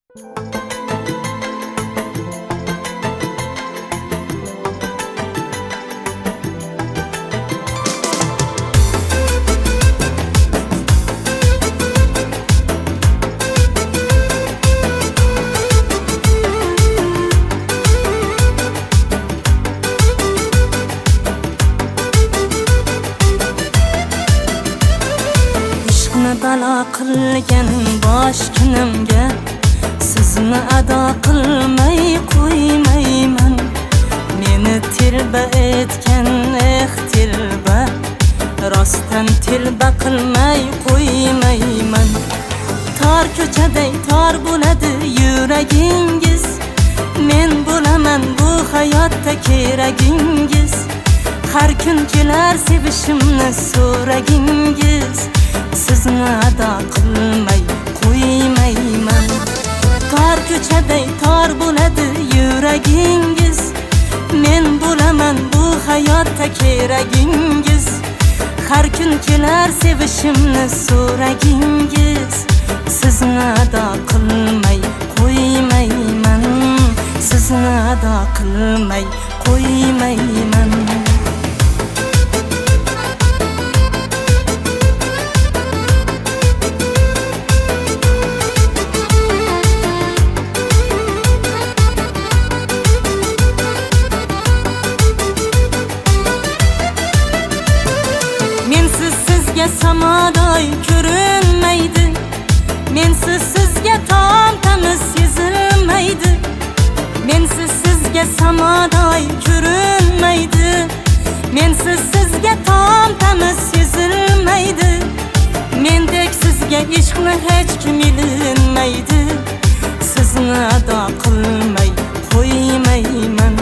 Balo qilgan bosh kunimga sizni ado qilmay qo'ymayman. Meni tilba etgan tilba rostdan tilba qilmay qo'ymayman. Tor ko'chaday tor bo'ladi yuragingiz, men bo'laman bu hayotda keragingiz. Har kun kelar sevishimni so'ragingiz, sizni ado qilmay qo'ymayman. Tor ko'chaday tor bo'ladi yuragingiz, men bo'laman bu hayotda keragingiz. Har kun kelar sevishimni so'ragingiz, sizni ado qilmay qo'ymayman. Sizni ado qilmay qo'ymayman. Mensiz sizga samodoy ko'rinmaydi, mensiz sizga tom tamiz sezilmaydi. Mensiz sizga samodoy ko'rinmaydi, mensiz sizga tom tamiz sezilmaydi. Mendek sizga ishqni hech kim ilinmaydi, sizni ado qilmay qo'ymayman.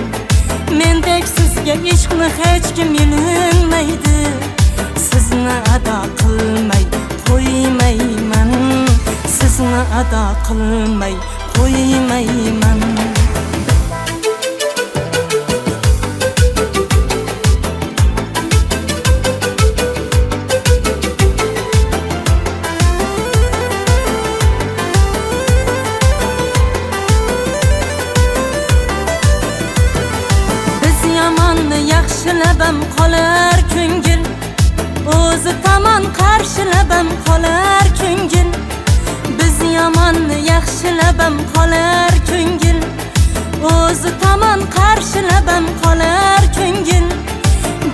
Mendek sizga ishqni hech kim ilinmaydi, sizni ado qilmay qo'ymayman. Sizni ado qilmay qo'ymayman. Biz yomonni yaxshilab ham qolar ko'ngil, o'zi tomon qarshilab ham qolar ko'ngil. Biz yomonni yaxshilab ham qolar ko'ngil, o'zi tomon qarshilab ham qolar ko'ngil.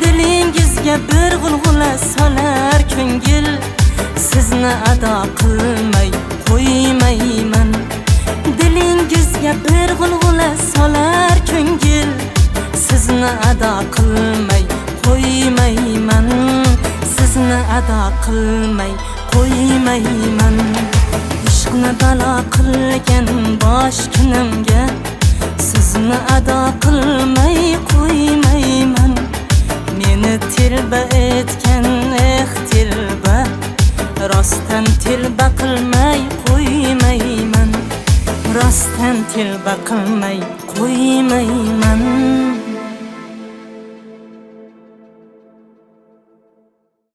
Dilingizga bir g'ulg'ula solar ko'ngil, sizni ado qilmay qo'ymayman. Dilingizga bir g'ulg'ula solar ko'ngil, sizni ado qilmay qo'ymayman. Sizni ado qilmay qo'ymayman. Ishqni balo qilgan bosh kunimga sizni ado qilmay qo'ymayman. Meni tilba etgan tilba rostdan tilba qilmay qo'ymayman. Rostdan tilba qilmay qo'ymayman.